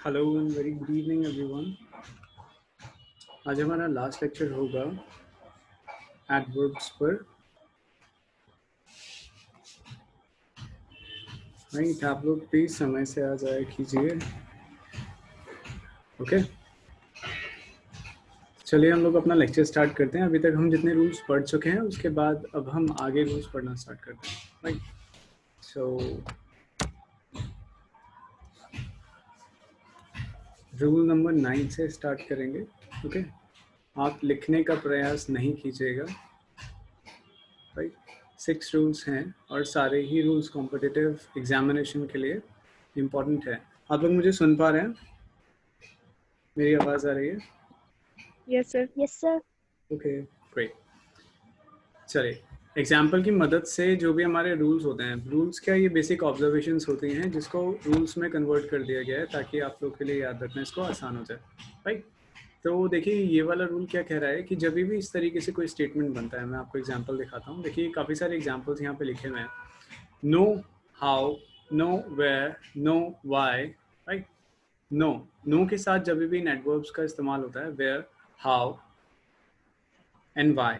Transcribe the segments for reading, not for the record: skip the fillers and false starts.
Hello and very good evening everyone. आज हमारा last lecture होगा एडवर्ब्स पर। राइट, आप लोग प्लीज समय से आ जाया कीजिए। ओके, चलिए हम लोग अपना लेक्चर स्टार्ट करते हैं। अभी तक हम जितने रूल्स पढ़ चुके हैं उसके बाद अब हम आगे रूल्स पढ़ना स्टार्ट करते हैं। राइट, सो रूल नंबर 9 से स्टार्ट करेंगे। ओके, आप लिखने का प्रयास नहीं कीजिएगा। राइट, 6 रूल्स हैं और सारे ही रूल्स कॉम्पिटिटिव एग्जामिनेशन के लिए इम्पोर्टेंट है। आप लोग मुझे सुन पा रहे हैं? मेरी आवाज़ आ रही है? Yes, sir. Yes, sir. Okay, great. चलिए, एग्जाम्पल की मदद से जो भी हमारे रूल्स होते हैं, रूल्स क्या, ये बेसिक ऑब्जर्वेशंस होती हैं जिसको रूल्स में कन्वर्ट कर दिया गया है ताकि आप लोग के लिए याद रखना इसको आसान हो जाए। राइट, तो देखिए ये वाला रूल क्या कह रहा है कि जब भी इस तरीके से कोई स्टेटमेंट बनता है, मैं आपको एग्जाम्पल दिखाता हूँ। देखिए काफ़ी सारे एग्जाम्पल्स यहाँ पे लिखे हुए हैं। Know how, know where, know why. Right, know के साथ जब भी इन एडवर्ब्स का इस्तेमाल होता है, where, how and why.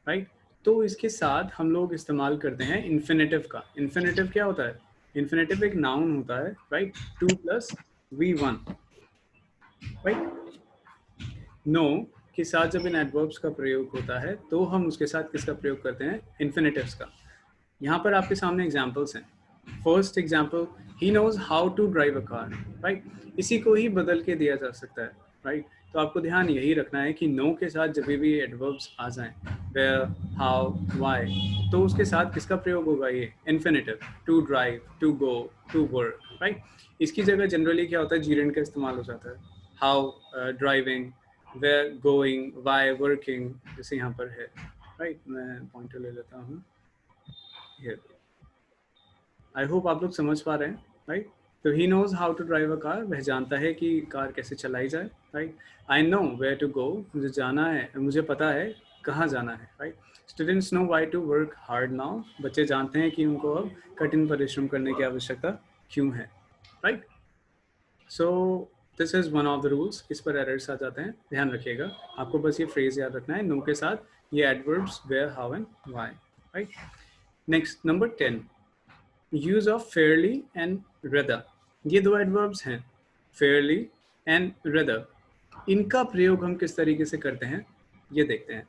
Right, तो इसके साथ हम लोग इस्तेमाल करते हैं इन्फिनेटिव का। इन्फिनेटिव क्या होता है? इन्फिनेटिव एक नाउन होता है। Right, 2+V1। राइट, नो के साथ जब इन एडवर्ब्स का प्रयोग होता है तो हम उसके साथ किसका प्रयोग करते हैं? इन्फिनेटिव्स का। यहाँ पर आपके सामने एग्जाम्पल्स हैं। First example, he knows how to drive a car. Right, इसी को ही बदल के दिया जा सकता है। राइट, तो आपको ध्यान यही रखना है कि नो के साथ जब भी एडवर्ब्स आ जाएं, वेयर, हाउ, वाई, तो उसके साथ किसका प्रयोग होगा? ये infinitive, to drive, to go, to work. Right, इसकी जगह जनरली क्या होता है? जीरेंड का इस्तेमाल हो जाता है। How driving, where going, why working, जैसे यहाँ पर है। राइट, मैं पॉइंटर ले लेता हूँ। आई होप आप लोग समझ पा रहे हैं। राइट, तो he knows how to drive a car, वह जानता है कि कार कैसे चलाई जाए। Right, I know where to go, मुझे जाना है, मुझे पता है कहाँ जाना है। Right, students know why to work hard now, बच्चे जानते हैं कि उनको अब कठिन परिश्रम करने की आवश्यकता क्यों है। Right, so this is one of the rules. इस पर एरर्स आ जाते हैं, ध्यान रखिएगा। आपको बस ये फ्रेज याद रखना है, नो के साथ ये adverbs where, how and why. Right, next number 10, use of fairly and rather. ये दो एडवर्ब्स हैं, फेयरली एंड रेदर। इनका प्रयोग हम किस तरीके से करते हैं ये देखते हैं।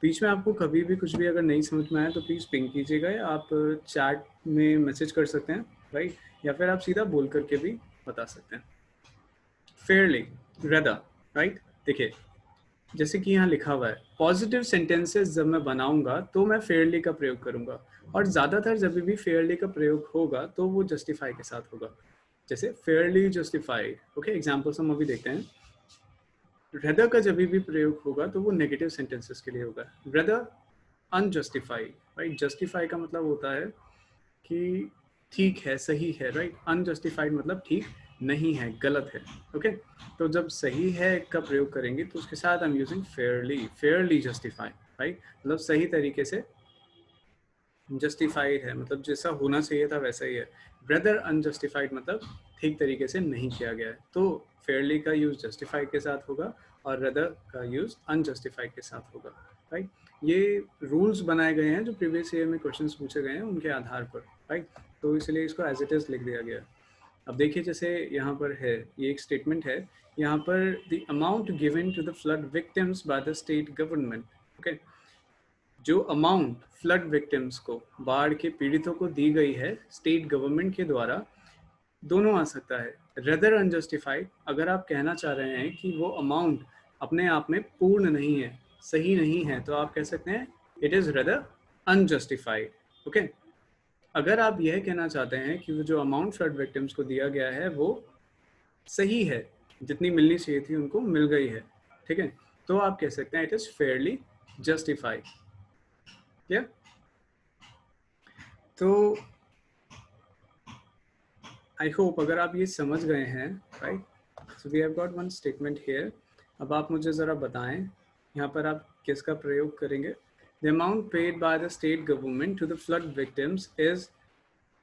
बीच में आपको कभी भी कुछ भी अगर नहीं समझ में आए तो प्लीज़ पिंग कीजिएगा, या आप चैट में मैसेज कर सकते हैं। राइट, या फिर आप सीधा बोल करके भी बता सकते हैं। Fairlie, rather. राइट, देखिए जैसे कि यहाँ लिखा हुआ है, पॉजिटिव सेंटेंसेस जब मैं बनाऊंगा तो मैं फेयरली का प्रयोग करूंगा, और ज़्यादातर जब भी फेयरली का प्रयोग होगा तो वो जस्टिफाई के साथ होगा। जैसे फेयरली जस्टिफाइड। ओके, एग्जाम्पल्स हम अभी देखते हैं। रेदर का जब भी प्रयोग होगा तो वो नेगेटिव सेंटेंसेस के लिए होगा। Rather unjustified. राइट, जस्टिफाई का मतलब होता है कि ठीक है, सही है। राइट, अनजस्टिफाइड मतलब ठीक नहीं है, गलत है। ओके, तो जब सही है का प्रयोग करेंगे तो उसके साथ I am using Fairlie, Fairlie justified. Right, मतलब सही तरीके से जस्टिफाइड है, मतलब जैसा होना चाहिए था वैसा ही है। ब्रदर अनजस्टिफाइड मतलब ठीक तरीके से नहीं किया गया है। तो फेयरली का यूज जस्टिफाइड के साथ होगा और रदर का यूज अनजस्टिफाइड के साथ होगा। राइट, ये रूल्स बनाए गए हैं जो प्रीवियस ईयर में क्वेश्चंस पूछे गए हैं उनके आधार पर। राइट, तो इसलिए इसको एज इट इज लिख दिया गया। अब देखिए जैसे यहाँ पर है, ये एक स्टेटमेंट है यहाँ पर, the amount given to the flood victims by the state government. Okay, जो अमाउंट फ्लड विक्टिम्स को, बाढ़ के पीड़ितों को दी गई है स्टेट गवर्नमेंट के द्वारा, दोनों आ सकता है। रेदर अनजस्टिफाइड, अगर आप कहना चाह रहे हैं कि वो अमाउंट अपने आप में पूर्ण नहीं है, सही नहीं है, तो आप कह सकते हैं it is rather unjustified. Okay, अगर आप यह कहना चाहते हैं कि वो जो अमाउंट फ्लड विक्टिम्स को दिया गया है वो सही है, जितनी मिलनी चाहिए थी उनको मिल गई है, ठीक है, तो आप कह सकते हैं इट इज फेयरली जस्टिफाइड। क्या? तो आई होप अगर आप ये समझ गए हैं। Right, so we have got one statement here. अब आप मुझे ज़रा बताएं यहाँ पर आप किसका प्रयोग करेंगे? The amount paid by the state government to the flood victims is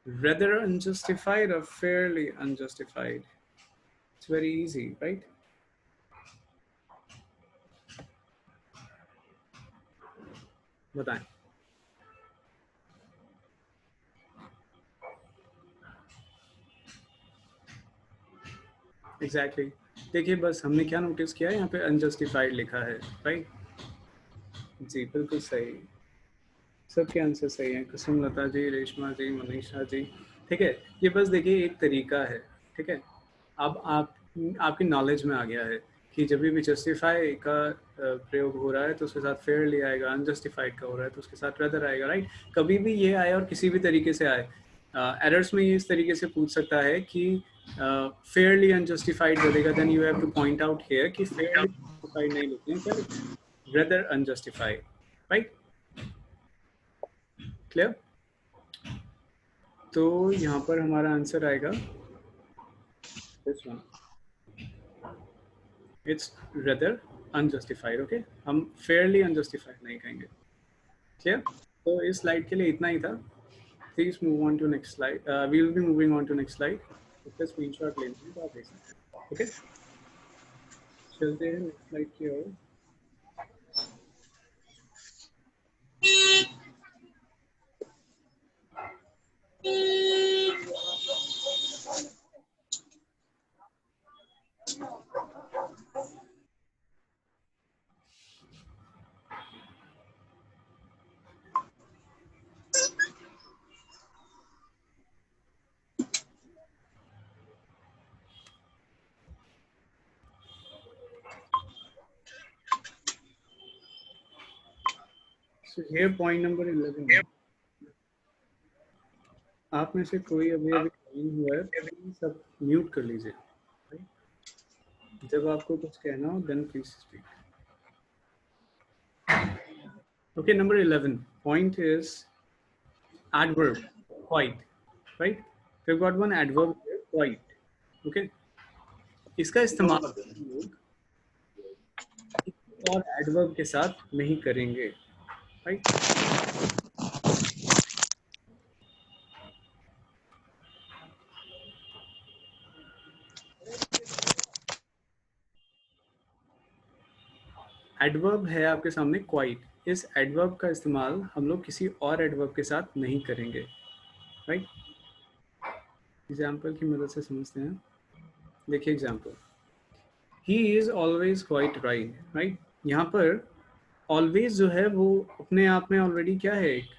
rather unjustified or fairly unjustified? It's very easy, right? बताएं। एग्जैक्टली देखिए, बस हमने क्या नोटिस किया है, यहाँ पे अनजस्टिफाइड लिखा है, राइट? जी बिल्कुल सही, सबके आंसर सही हैं, कुसुम लता जी, रेशमा जी, मनीषा जी। ठीक है, ये बस देखिए एक तरीका है, ठीक है? अब आप आपकी नॉलेज में आ गया है कि जब भी जस्टिफाई का प्रयोग हो रहा है तो उसके साथ फेयरली आएगा, अनजस्टिफाइड का हो रहा है तो उसके साथ रदर आएगा, राइट? कभी भी ये आए और किसी भी तरीके से आए, एरर्स में ये इस तरीके से पूछ सकता है कि फेयरली अनजस्टिफाइड बोलेगा, then you have to point out here कि फेयरली जस्टिफाइड नहीं लिखते हैं, क्या रदर अनजस्टिफाइड, राइट? क्लियर? तो यहाँ पर हमारा आंसर आएगा this one, it's rather unjustified. Okay, हम फेयरली अनजस्टिफाइड नहीं कहेंगे। क्लियर? तो इस स्लाइड के लिए इतना ही था। Please move on to next slide, we will be moving on to next slide. इसका स्क्रीनशॉट लेना है तो आप देख सकते हैं। ओके, चलते हैं नेक्स्ट स्लाइड की ओर। So here point number 11 है। आप में से कोई अभी अभी ज्वाइन हुआ है, प्लीज सब म्यूट कर लीजिए, जब आपको कुछ कहना हो then please speak. Okay, number 11 point is adverb, quite, right? We've got one adverb here, quite. Okay, इसका इस्तेमाल और एडवर्ब के साथ नहीं करेंगे, राइट? एडवर्ब है आपके सामने क्वाइट, इस एडवर्ब का इस्तेमाल हम लोग किसी और एडवर्ब के साथ नहीं करेंगे, राइट? एग्जाम्पल की मदद से समझते हैं। देखिए example, he is always quite right, right? यहाँ पर ऑलवेज जो है वो अपने आप में ऑलरेडी क्या है, एक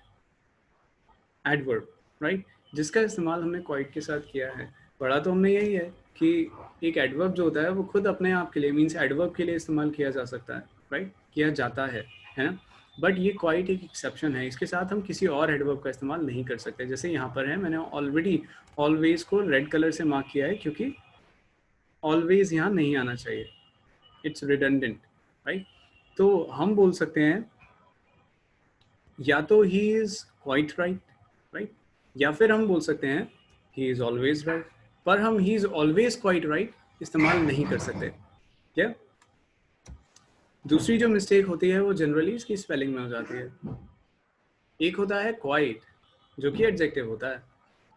एडवर्ब, राइट? जिसका इस्तेमाल हमने क्वाइट के साथ किया है। पढ़ा तो हमने यही है कि एक एडवर्ब जो होता है वो खुद अपने आप के लिए, मीन्स एडवर्ब के लिए इस्तेमाल किया जा सकता है, राइट? किया जाता है ना? बट ये क्वाइट एक एक्सेप्शन है, इसके साथ हम किसी और एडवर्ब का इस्तेमाल नहीं कर सकते। जैसे यहाँ पर है, मैंने ऑलरेडी ऑलवेज को रेड कलर से मार्क किया है क्योंकि ऑलवेज यहाँ नहीं आना चाहिए, इट्स रिडंडेंट, राइट? तो हम बोल सकते हैं या तो he is quite right, right? या फिर हम बोल सकते हैं ही इज ऑलवेज राइट, पर हम he is always quite right इस्तेमाल नहीं कर सकते। क्या? दूसरी जो मिस्टेक होती है वो जनरली इसकी स्पेलिंग में हो जाती है। एक होता है क्वाइट जो कि एडजेक्टिव होता है,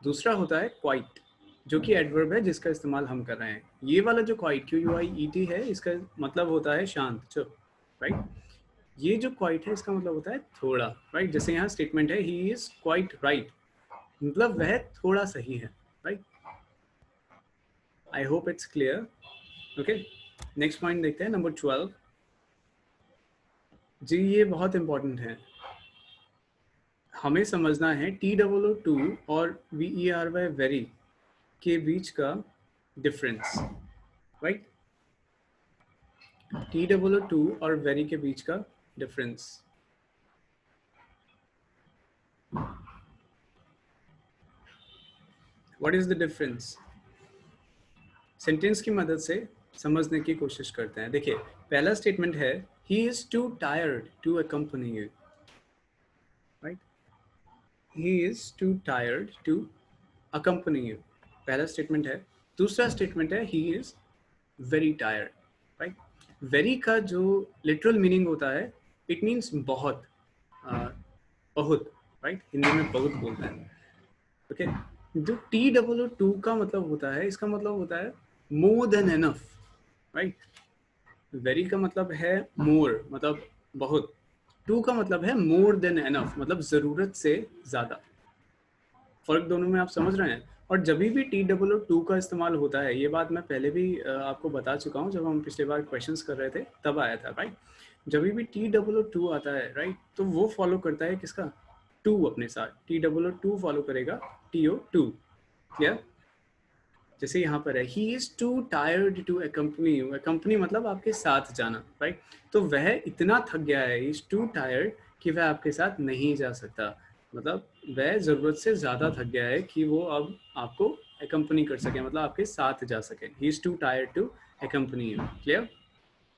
दूसरा होता है क्वाइट जो कि एडवर्ब है जिसका इस्तेमाल हम कर रहे हैं। ये वाला जो क्वाइट, QUIET है, इसका मतलब होता है शांत, चुप, राइट? ये जो क्वाइट है इसका मतलब होता है थोड़ा, राइट? जैसे यहाँ स्टेटमेंट है ही इज क्वाइट राइट, मतलब वह थोड़ा सही है, right? I hope it's clear. Okay, next point देखते हैं, नंबर 12 जी। ये बहुत इंपॉर्टेंट है, हमें समझना है TOO और VERY वेरी के बीच का डिफरेंस, राइट? TOO और वेरी के बीच का difference. What is the difference? Sentence की मदद से समझने की कोशिश करते हैं। देखिए, पहला स्टेटमेंट है he is too tired to accompany you, right? He is too tired to accompany you, पहला स्टेटमेंट है। दूसरा स्टेटमेंट है he is very tired, right? Very का जो लिटरल मीनिंग होता है, इट मीन्स बहुत, बहुत, राइट? हिंदी में बहुत बोलते हैं। ओके, जो TOO का मतलब होता है, इसका मतलब होता है more than enough, right. Very का मतलब है मोर, मतलब बहुत। टू का मतलब है मोर देन एनफ, मतलब जरूरत से ज्यादा। फर्क दोनों में आप समझ रहे हैं। और जब भी टी डबल ओ टू का इस्तेमाल होता है, ये बात मैं पहले भी आपको बता चुका हूँ, जब हम पिछले बार क्वेश्चंस कर रहे थे तब आया था, राइट। जब भी टी डबल ओ टू आता है, राइट, तो वो फॉलो करता है किसका, टू अपने साथ। T double O too follow करेगा टी ओ टू, क्लियर। जैसे यहाँ पर है, he is too tired to accompany you, accompany मतलब आपके साथ जाना, राइट। तो वह इतना थक गया है, इज टू टायर्ड, कि वह आपके साथ नहीं जा सकता। मतलब वह ज़रूरत से ज़्यादा थक गया है कि वो अब आपको अकम्पनी कर सके, मतलब आपके साथ जा सके। He is too tired to accompany you, clear.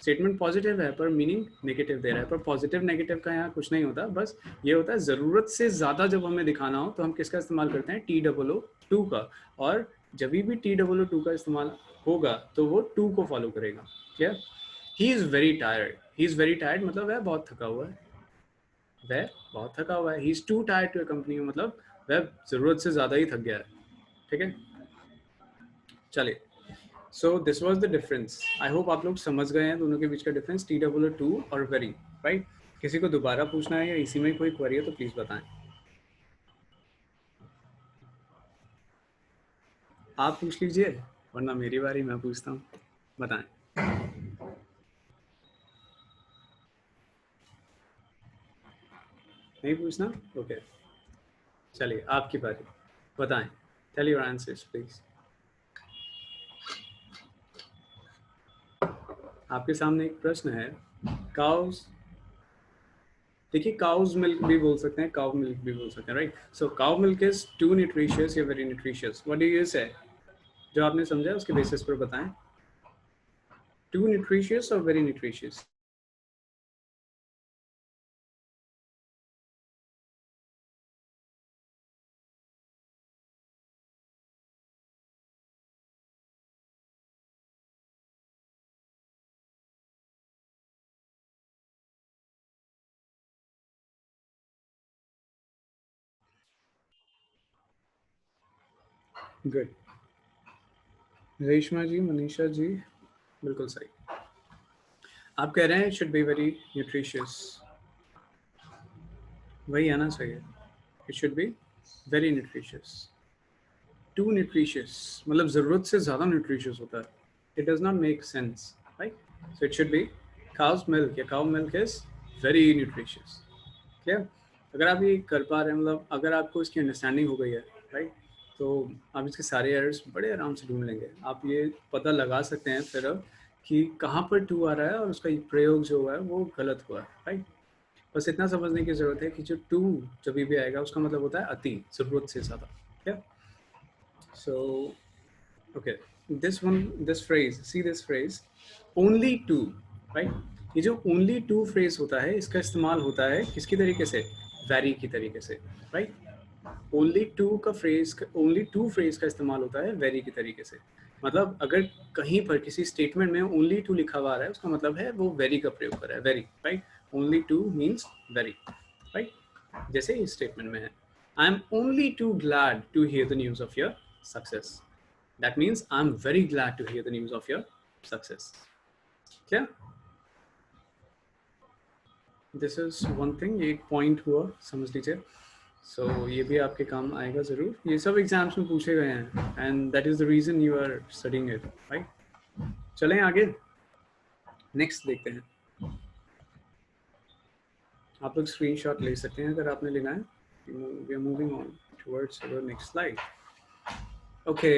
Statement positive है पर मीनिंग नेगेटिव दे रहा है, पर पॉजिटिव नेगेटिव का यहाँ कुछ नहीं होता, बस ये होता है ज़रूरत से ज़्यादा जब हमें दिखाना हो तो हम किसका इस्तेमाल करते हैं, टी डबल ओ टू का। और जब भी टी डबल ओ टू का इस्तेमाल होगा तो वो टू को फॉलो करेगा, क्या। He is very tired, he is very tired मतलब वह बहुत थका हुआ है, वह बहुत थका हुआ है। He is too tired to company, मतलब वह ज़रूरत से ज़्यादा ही थक गया है, ठीक है। चलिए, so this was the difference. I hope आप लोग समझ गए हैं दोनों के बीच का difference, T double O too और वेरी, राइट। किसी को दोबारा पूछना है या इसी में कोई क्वेरी है तो प्लीज़ बताएं। आप पूछ लीजिए, वरना मेरी बारी, मैं पूछता हूँ, बताएं। नहीं पूछना, ओके। चलिए आपकी बारी, बताएं। Tell your answers please. आपके सामने एक प्रश्न है, काउस, देखिए काउज मिल्क भी बोल सकते हैं, काउ मिल्क भी बोल सकते हैं, right. So cow milk is too nutritious या very nutritious, what do you say. जो आपने समझा उसके बेसिस पर बताएं, टू न्यूट्रिशियस और very nutritious. Good, Reshma ji, Manisha ji, बिल्कुल सही। आप कह रहे हैं it should be very nutritious, वही आना चाहिए। It should be very nutritious. Too nutritious मतलब ज़रूरत से ज़्यादा न्यूट्रिशियस होता है, it does not make sense, right. So it should be cow's milk या cow milk is very nutritious, clear. अगर आप ये कर पा रहे हैं, मतलब अगर आपको इसकी अंडरस्टैंडिंग हो गई है, राइट, तो आप इसके सारे एरर्स बड़े आराम से ढूंढ लेंगे। आप ये पता लगा सकते हैं फिर अब कि कहाँ पर टू आ रहा है और उसका प्रयोग जो हुआ है वो गलत हुआ है, राइट। बस इतना समझने की ज़रूरत है कि जो टू जब भी आएगा उसका मतलब होता है अति, ज़रूरत से ज़्यादा, क्या। So okay, this one, this phrase, see this phrase, only too, right. ये जो ओनली टू फ्रेज होता है इसका इस्तेमाल होता है किसकी तरीके से, वेरी की तरीके से, राइट। ओनली टू का फ्रेज, ओनली टू फ्रेज का इस्तेमाल होता है वेरी की तरीके से। मतलब अगर कहीं पर किसी स्टेटमेंट में ओनली टू लिखा हुआ है उसका मतलब है वो वेरी का प्रयोग कर रहा है, very, right. Only too means very, right. जैसे इस स्टेटमेंट में है, I am only too glad to hear the news of your success, that means I'm very glad to hear the news of your success, क्या। This is one thing, ये एक point हुआ, समझ लीजिए। सो ये भी आपके काम आएगा ज़रूर, ये सब एग्जाम्स में पूछे गए हैं and that is the reason you are studying it, right. चलें आगे, नेक्स्ट देखते हैं। आप लोग स्क्रीनशॉट ले सकते हैं अगर आपने लेना है। We are moving on towards our next slide. Okay,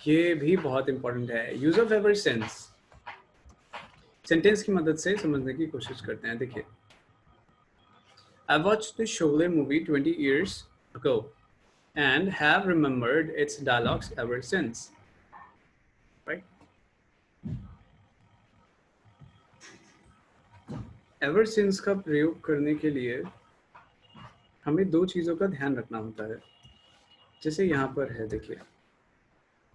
ये भी बहुत इंपॉर्टेंट है, use of ever since. Sentence की मदद से समझने की कोशिश करते हैं। देखिए, I watched the Sholay movie 20 years ago and have remembered its dialogues ever since. Right? Ever since का प्रयोग करने के लिए हमें दो चीज़ों का ध्यान रखना होता है। जैसे यहाँ पर है, देखिए,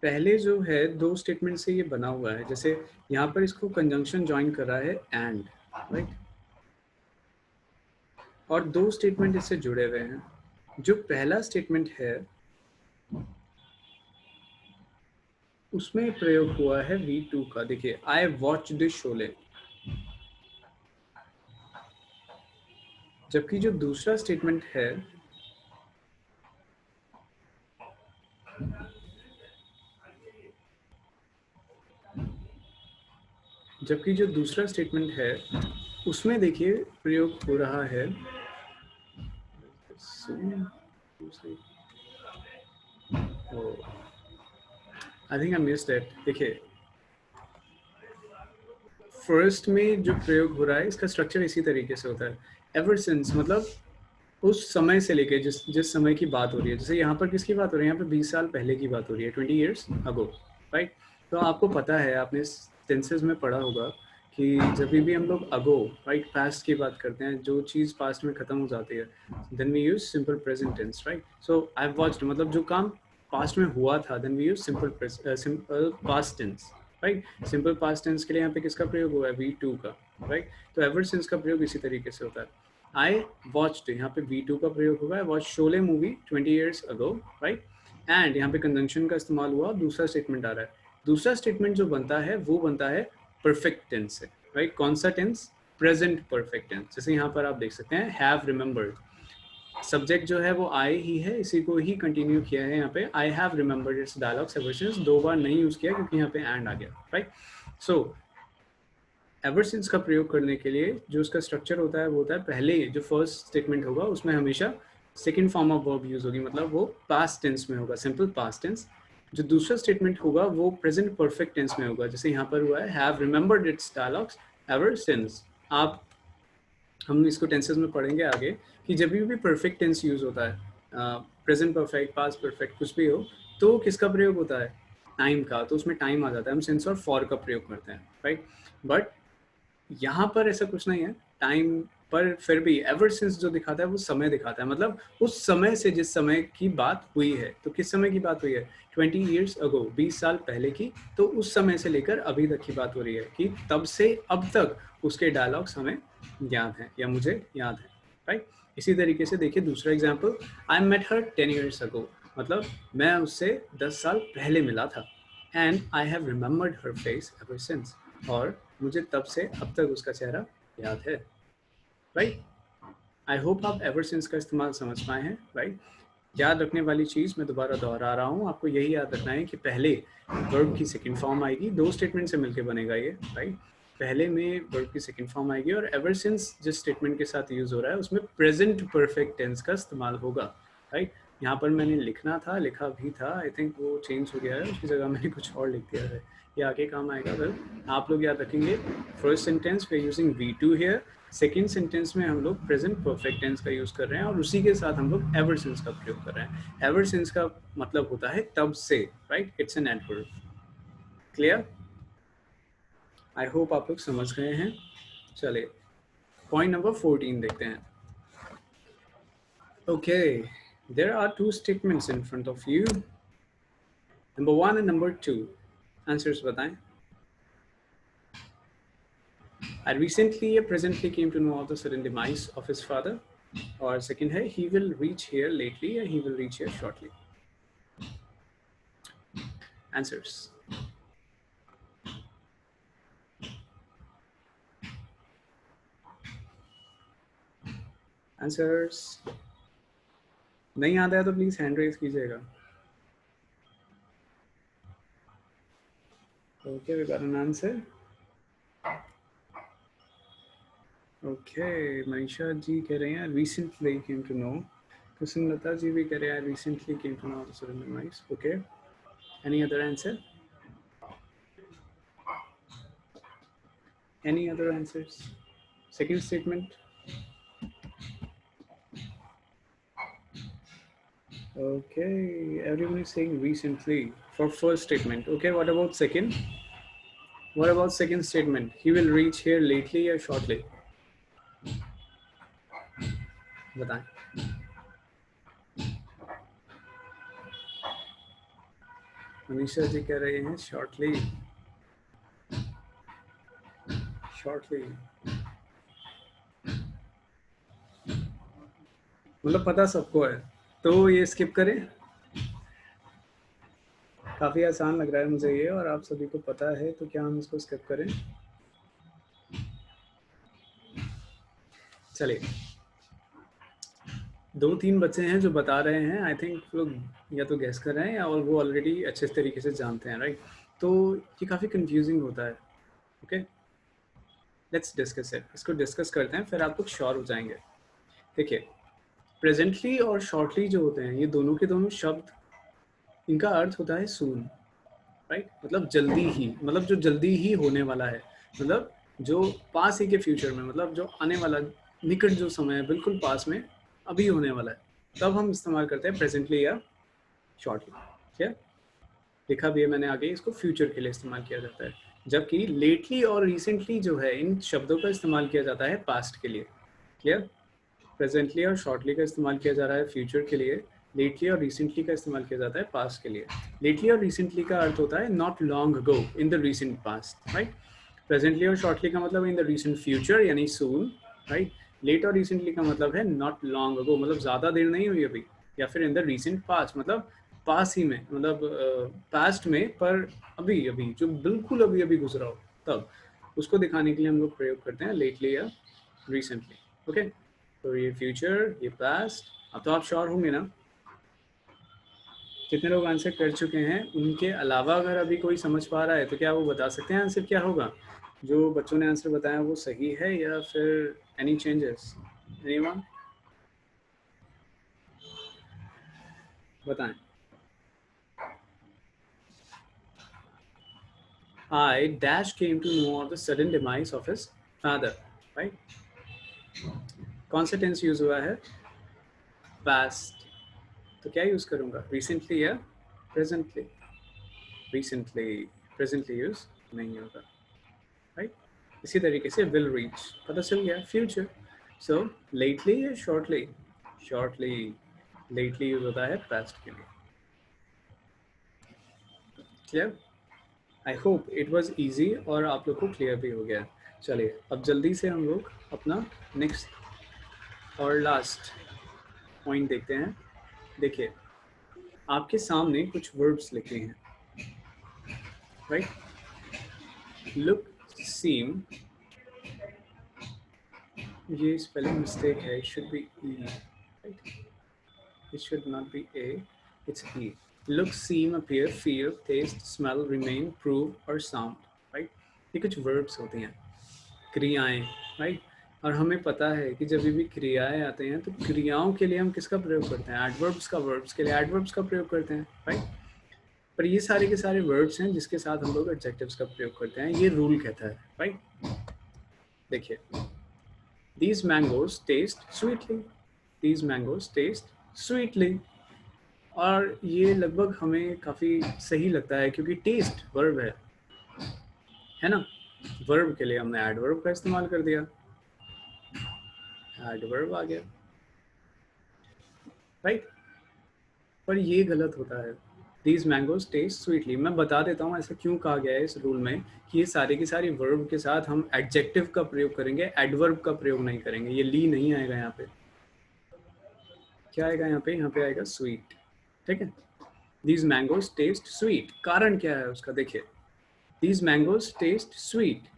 पहले जो है दो स्टेटमेंट से ये बना हुआ है। जैसे यहाँ पर इसको कंजंक्शन ज्वाइन कर रहा है एंड, राइट, और दो स्टेटमेंट इससे जुड़े हुए हैं। जो पहला स्टेटमेंट है उसमें प्रयोग हुआ है V2 का। देखिए, आई वॉच्ड शोले, जबकि जो दूसरा स्टेटमेंट है, जबकि जो दूसरा स्टेटमेंट है उसमें देखिए प्रयोग हो रहा है I think I missed it. देखिए, फर्स्ट में जो प्रयोग हो रहा है इसका स्ट्रक्चर इसी तरीके से होता है, एवर सिंस, मतलब उस समय से लेके जिस जिस समय की बात हो रही है। जैसे यहाँ पर किसकी बात हो रही है, यहाँ पे 20 साल पहले की बात हो रही है, 20 years ago, राइट। तो आपको पता है, आपने टेंसेस में पढ़ा होगा कि जब भी हम लोग अगो, राइट, पास्ट की बात करते हैं, जो चीज़ पास्ट में ख़त्म हो जाती है, then we use simple present tense, right. So I watched, मतलब जो काम पास्ट में हुआ था, then we use simple past tense, right. Simple past tense के लिए यहाँ पे किसका प्रयोग हुआ है, V2 का, राइट। तो एवर सिंस का प्रयोग इसी तरीके से होता है। आई वॉच्ड, यहाँ पे V2 का प्रयोग हुआ है, watch Sholay movie 20 years ago, right. And यहाँ पे कंजंक्शन का इस्तेमाल हुआ, दूसरा स्टेटमेंट आ रहा है। दूसरा स्टेटमेंट जो बनता है वो बनता है परफेक्ट टेंस से, राइट। कौन सा टेंस, प्रेजेंट परफेक्ट टेंस। जैसे यहाँ पर आप देख सकते हैं, हैव रिमेंबर्ड, सब्जेक्ट जो है वो आई ही है, इसी को ही कंटिन्यू किया है यहाँ पे, I have remembered it's dialogues ever since, दो बार नहीं यूज किया क्योंकि यहाँ पे एंड आ गया, राइट। सो एवर सिंस का प्रयोग करने के लिए जो उसका स्ट्रक्चर होता है वो होता है, पहले जो फर्स्ट स्टेटमेंट होगा उसमें हमेशा second form of verb use होगी, मतलब वो पास्ट टेंस में होगा, सिंपल पास्ट टेंस। जो दूसरा स्टेटमेंट होगा वो प्रेजेंट परफेक्ट टेंस में होगा, जैसे यहाँ पर हुआ है, have remembered it's dialogues ever since. आप, हम इसको टेंसेस में पढ़ेंगे आगे कि जब भी परफेक्ट टेंस यूज होता है, प्रेजेंट परफेक्ट, पास्ट परफेक्ट, कुछ भी हो, तो किसका प्रयोग होता है, टाइम का। तो उसमें टाइम आ जाता है, हम सिंस और फॉर का प्रयोग करते हैं, राइट। बट यहाँ पर ऐसा कुछ नहीं है टाइम पर, फिर भी एवर सिंस जो दिखाता है वो समय दिखाता है, मतलब उस समय से जिस समय की बात हुई है। तो किस समय की बात हुई है, 20 years ago, 20 साल पहले की। तो उस समय से लेकर अभी तक की बात हो रही है कि तब से अब तक उसके डायलॉग्स हमें याद हैं या मुझे याद है, राइट। इसी तरीके से देखिए दूसरा example, I met her 10 years ago, मतलब मैं उससे 10 साल पहले मिला था। And I have remembered her face ever since, और मुझे तब से अब तक उसका चेहरा याद है, राइट। आई होप आप एवर सिंस का इस्तेमाल समझ पाए हैं, राइट। याद रखने वाली चीज़ मैं दोबारा दोहरा रहा हूँ, आपको यही याद रखना है कि पहले वर्ब की सेकंड फॉर्म आएगी, दो स्टेटमेंट से मिलकर बनेगा ये, राइट। पहले में वर्ब की सेकंड फॉर्म आएगी और एवर सिंस जिस स्टेटमेंट के साथ यूज हो रहा है उसमें प्रेजेंट परफेक्ट टेंस का इस्तेमाल होगा, राइट। यहाँ पर मैंने लिखना था, लिखा भी था, आई थिंक वो चेंज हो गया है, उसकी जगह मैंने कुछ और लिख दिया है, ये आगे काम आएगा। वेल, आप लोग याद रखेंगे, first sentence we using V2 here, second sentence में हम लोग प्रेजेंट परफेक्ट टेंस का यूज कर रहे हैं और उसी के साथ हम लोग एवर सिंस का प्रयोग कर रहे हैं। एवर सिंस का मतलब होता है तब से, right, it's an adverb. Clear? I hope आप लोग समझ गए हैं। चलिए पॉइंट नंबर 14 देखते हैं। Okay, there are two statements in front of you, number 1 and number 2। Answers बताएं। I recently या presently came to know of the sudden demise of his father, और सेकंड है he will reach here lately या he will reach here shortly। Answers। Answers नहीं आता है तो please hand raise कीजिएगा। Okay, we got an answer। Okay, Manisha ji कह रहे हैं recently came to know, Kusumlata जी भी कह रहे हैं recently came to know of the sudden demise। Okay, any other answer? Any other answers? Second statement। Okay, everyone is saying recently for first statement। Okay, what about second? What about second statement? He will reach here lately or shortly? बताएं। मनीषा जी कह रहे हैं shortly। Shortly मतलब पता सबको है, तो ये स्किप करें। काफ़ी आसान लग रहा है मुझे ये, और आप सभी को पता है, तो क्या हम इसको स्किप करें? चलिए, 2-3 बच्चे हैं जो बता रहे हैं, आई थिंक लोग या तो गैस कर रहे हैं या और वो ऑलरेडी अच्छे तरीके से जानते हैं, राइट? तो ये काफ़ी कंफ्यूजिंग होता है। Okay, let's discuss it. इसको डिस्कस करते हैं, फिर आप लोग श्योर हो जाएंगे। देखिए, प्रेजेंटली और शॉर्टली जो होते हैं, ये दोनों के दोनों शब्द, इनका अर्थ होता है सून, राइट? मतलब जल्दी ही, मतलब जो जल्दी ही होने वाला है, मतलब जो पास ही के फ्यूचर में, मतलब जो आने वाला निकट जो समय है, बिल्कुल पास में अभी होने वाला है, तब हम इस्तेमाल करते हैं प्रेजेंटली या शॉर्टली। क्या लिखा भी है मैंने आगे, इसको फ्यूचर के लिए इस्तेमाल किया जाता है, जबकि लेटली और रिसेंटली जो है, इन शब्दों का इस्तेमाल किया जाता है पास्ट के लिए। क्लियर? प्रेजेंटली और शॉर्टली का इस्तेमाल किया जा रहा है फ्यूचर के लिए, लेटली और रिसेंटली का इस्तेमाल किया जाता है पास्ट के लिए। लेटली और रिसेंटली का अर्थ होता है not long ago, in the recent past, right? Presently और शॉर्टली का मतलब इन द रिसेंट फ्यूचर यानी सून, राइट? लेट और रिसेंटली का मतलब है नॉट लॉन्ग अगो, मतलब ज़्यादा देर नहीं हुई अभी, या फिर इन द रिसेंट पास्ट, मतलब पास ही में, मतलब पास्ट में, पर अभी अभी, जो बिल्कुल अभी अभी गुजरा हो, तब उसको दिखाने के लिए हम लोग प्रयोग करते हैं लेटली या रिसेंटली। ओके, तो ये फ्यूचर, ये पास्ट। अब तो आप श्योर होंगे ना? कितने लोग आंसर कर चुके हैं? उनके अलावा अगर अभी कोई समझ पा रहा है तो क्या वो बता सकते हैं आंसर क्या होगा? जो बच्चों ने आंसर बताया वो सही है या फिर एनी चेंजेस? एनीवन? बताएं। I dash came to know of the sudden demise of his father, right? कौन सा टेंस यूज हुआ है? पास्ट। तो क्या यूज करूंगा, रिसेंटली या प्रेजेंटली? रिसेंटली। प्रेजेंटली यूज नहीं होगा, राइट? इसी तरीके से विल रीच, पता चल गया फ्यूचर। सो लेटली या शॉर्टली? शॉर्टली। लेटली यूज होता है पास्ट के लिए। Clear? I hope it was easy और आप लोग को क्लियर भी हो गया। चलिए, अब जल्दी से हम लोग अपना नेक्स्ट और लास्ट पॉइंट देखते हैं। देखिए, आपके सामने कुछ वर्ब्स लिखे हैं, राइट? लुक, सीम, ये स्पेलिंग मिस्टेक है, it should be E, right? It should not be A, it's E. Look, seem, appear, feel, taste, smell, remain, prove और साउंड, राइट? ये कुछ वर्ब्स होती हैं, क्रियाएं, राइट? और हमें पता है कि जब भी क्रियाएं आते हैं तो क्रियाओं के लिए हम किसका प्रयोग करते हैं? एडवर्ब्स का। वर्ब्स के लिए एडवर्ब्स का प्रयोग करते हैं, राइट? पर ये सारे के सारे वर्ड्स हैं जिसके साथ हम लोग एडजेक्टिव्स का प्रयोग करते हैं, ये रूल कहता है, राइट? देखिए, these mangoes taste sweetly, these mangoes taste sweetly, और ये लगभग हमें काफ़ी सही लगता है क्योंकि टेस्ट वर्ब है ना? वर्ब के लिए हमने एडवर्ब का इस्तेमाल कर दिया, एडवर्ब आ गया, राइट? पर ये गलत होता है। These mangoes taste sweetly, मैं बता देता हूँ ऐसा क्यों कहा गया है इस रूल में, कि ये सारे की सारी वर्ब के साथ हम एडजेक्टिव का प्रयोग करेंगे, एडवर्ब का प्रयोग नहीं करेंगे। ये ली नहीं आएगा यहाँ पे। क्या आएगा यहाँ पे? यहाँ पे आएगा स्वीट, ठीक है? These mangoes taste sweet, कारण क्या है उसका? देखिए, These mangoes taste sweet,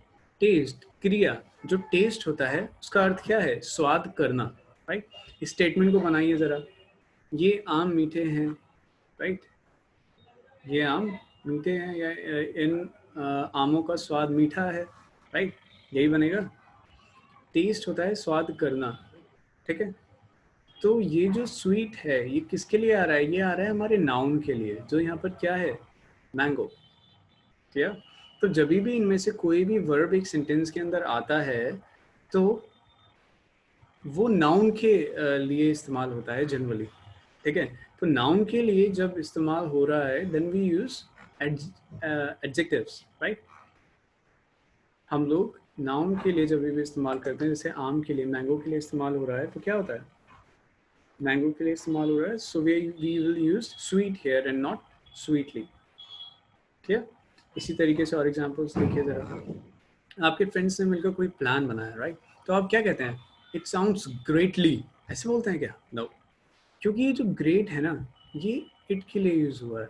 taste क्रिया, जो टेस्ट होता है उसका अर्थ क्या है? स्वाद करना, राइट? इस स्टेटमेंट को बनाइए जरा। ये आम मीठे हैं, राइट? ये आम मीठे हैं, या इन आमों का स्वाद मीठा है, राइट? यही बनेगा। टेस्ट होता है स्वाद करना, ठीक है? तो ये जो स्वीट है, ये किसके लिए आ रहा है? ये आ रहा है हमारे नाउन के लिए, जो यहाँ पर क्या है? मैंगो। क्या? तो जब भी इनमें से कोई भी वर्ब एक सेंटेंस के अंदर आता है तो वो नाउन के लिए इस्तेमाल होता है जनरली, ठीक है? तो नाउन के लिए जब इस्तेमाल हो रहा है, then we use adjectives, right? हम लोग नाउन के लिए जब भी इस्तेमाल करते हैं, जैसे आम के लिए, मैंगो के लिए इस्तेमाल हो रहा है, तो क्या होता है? मैंगो के लिए इस्तेमाल हो रहा है, so we will use sweet here and not sweetly. ठीक? इसी तरीके से और एग्जांपल्स देखिए जरा। आपके फ्रेंड्स ने मिलकर कोई प्लान बनाया, राइट? तो आप क्या कहते हैं? इट साउंड्स ग्रेटली, ऐसे बोलते हैं क्या? No no. क्योंकि ये जो ग्रेट है ना, ये इट के लिए यूज हुआ है,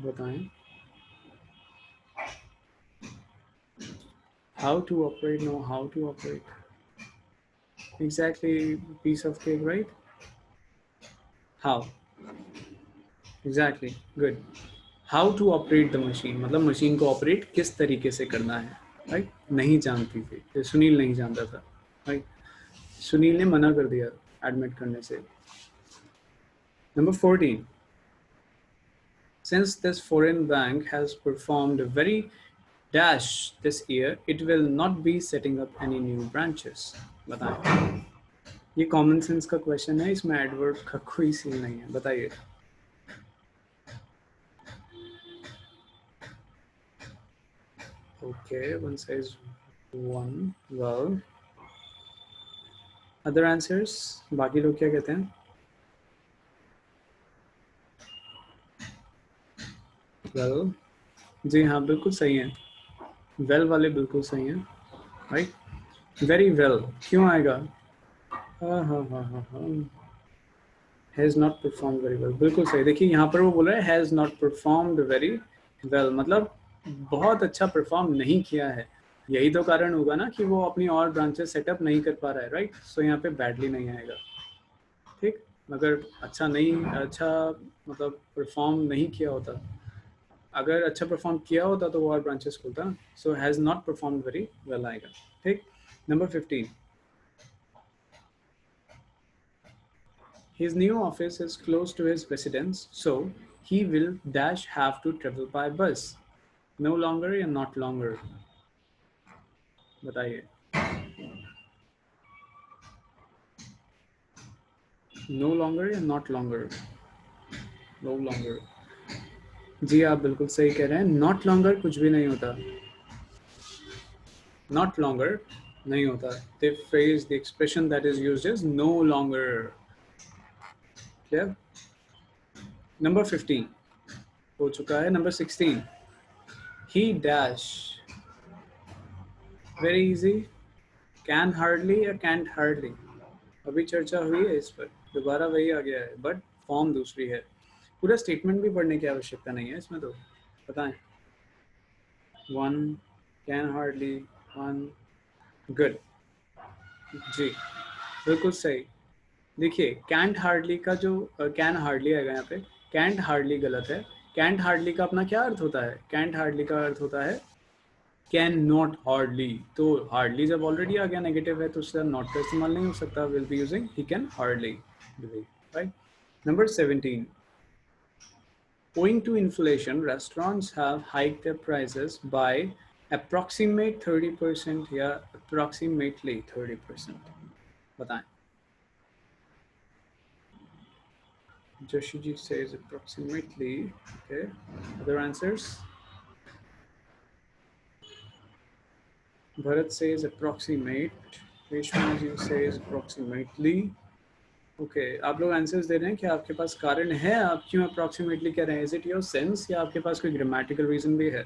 बताएं. How to operate? No, how to operate. Exactly, piece of cake, right? How? Exactly, good. How to operate the machine, मतलब मशीन को ऑपरेट किस तरीके से करना है, राइट? नहीं जानती थी, ये सुनील नहीं जानता था, राइट? सुनील ने मना कर दिया एडमिट करने से. Number 14. Since this foreign bank has performed very dash this year, it will not be setting up any new branches. बताएं. ये कॉमन सेंस का क्वेश्चन है, इसमें एडवर्ब का कोई सीन नहीं है. बताइए. Okay, one says one. Well, other answers? बाकी लोग क्या कहते हैं? Well, जी हाँ, बिल्कुल सही है. Well वाले बिल्कुल सही हैं, right? Very well. क्यों आएगा? हाँ. Has not performed very well. बिल्कुल सही. देखिए यहाँ पर वो बोल रहा है has not performed very well, मतलब बहुत अच्छा परफॉर्म नहीं किया है. यही तो कारण होगा ना कि वो अपनी और ब्रांचेस सेटअप नहीं कर पा रहा है, राइट? सो यहाँ पे बैडली नहीं आएगा. ठीक. अगर अच्छा मतलब परफॉर्म नहीं किया होता, अगर अच्छा परफॉर्म किया होता तो वो और ब्रांचेस खोलता. So has not perform very well आएगा. ठीक. Number 15. His new office is close to his residence, so he will dash have to travel by bus. No longer या not longer? बताइए. No longer या not longer? No longer. जी आप बिल्कुल सही कह रहे हैं. Not longer कुछ भी नहीं होता. Not longer नहीं होता. The phrase, the expression that is used is no longer. Clear? Number 15 हो चुका है. Number 16. He dash. Very easy. Can hardly या can't hardly? अभी चर्चा हुई है इस पर, दोबारा वही आ गया है, बट फॉर्म दूसरी है. पूरा स्टेटमेंट भी पढ़ने की आवश्यकता नहीं है इसमें. तो बताएं. One, can hardly, one. Good. जी बिल्कुल सही. देखिए कैंट हार्डली का जो कैन हार्डली आएगा यहाँ पे, कैंट हार्डली गलत है. कैंट हार्डली का अपना क्या अर्थ होता है? कैंट हार्डली का अर्थ होता है कैन नॉट हार्डली. तो हार्डली जब ऑलरेडी आ गया नेगेटिव है तो उससे नॉट का इस्तेमाल नहीं हो सकता. Will be using he can hardly. Right. Number 17. Owing to inflation, restaurants have hiked their prices by approximate 30% या approximately 30%. बताएं. Joshi says approximately. Okay. Other answers? Bharat says approximate. Reshma says approximately. Okay आप लोग answers दे रहे हैं कि आपके पास कारण है आप क्यों अप्रॉक्सीमेटली कह रहे हैं. इज इट योर सेंस या आपके पास कोई ग्रामेटिकल रीजन भी है?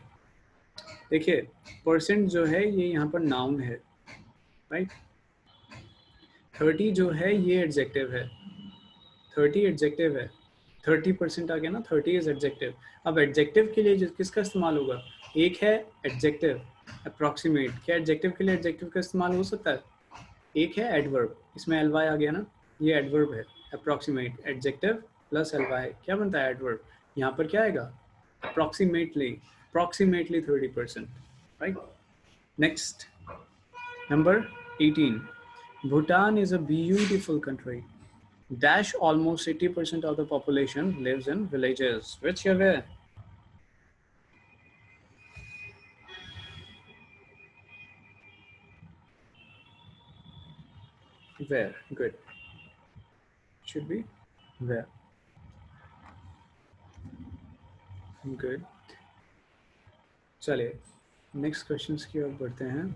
देखिए परसेंट जो है ये यहाँ पर नाउन है, राइट? 30 जो है ये एडजेक्टिव है. 30 एडजेक्टिव है. 30% आ गया ना. 30 इज एडजेक्टिव. अब एडजेक्टिव के लिए किसका इस्तेमाल होगा? एक है एडजेक्टिव अप्रॉक्सीमेट. क्या एडजेक्टिव के लिए एडजेक्टिव का इस्तेमाल हो सकता है? एक है एडवर्ब. इसमें एलवाई आ गया ना, ये एडवर्ब है. अप्रॉक्सीमेट एडजेक्टिव प्लस एलवाई क्या बनता है? एडवर्ब. यहाँ पर क्या आएगा? Approximately. Approximately 30%. Right. Next number 18. Bhutan is a beautiful country. Dash almost 80% of the population lives in villages. Which you where? Where? Good. Should be where. Good. चलिए next questions की ओर बढ़ते हैं.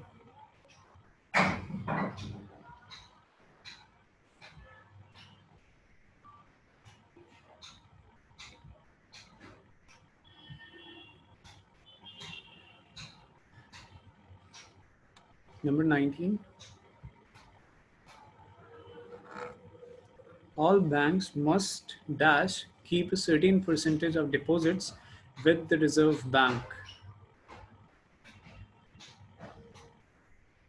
Number 19. All banks must dash keep a certain percentage of deposits with the Reserve Bank.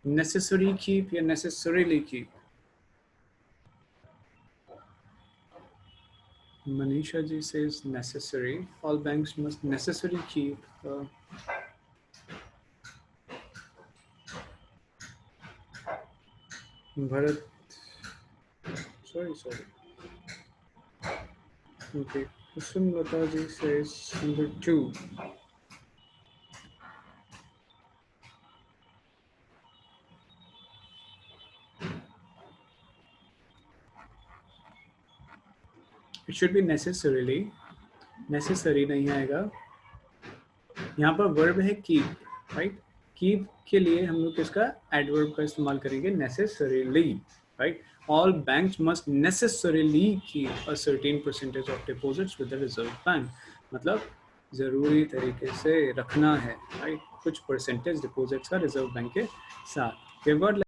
Necessary keep या necessarily keep? Manisha ji says necessary. All banks must necessarily keep. Bharat, sorry. Okay. Kusum Lata ji says number 2. It should be necessarily. Necessary नहीं आएगा. यहाँ पर verb है keep, right? Keep के लिए हम लोग किसका adverb का इस्तेमाल करेंगे? Necessarily, right? All banks must necessarily keep a certain percentage of deposits with the Reserve Bank. मतलब जरूरी तरीके से रखना है, right? कुछ percentage deposits का Reserve Bank के साथ. We have got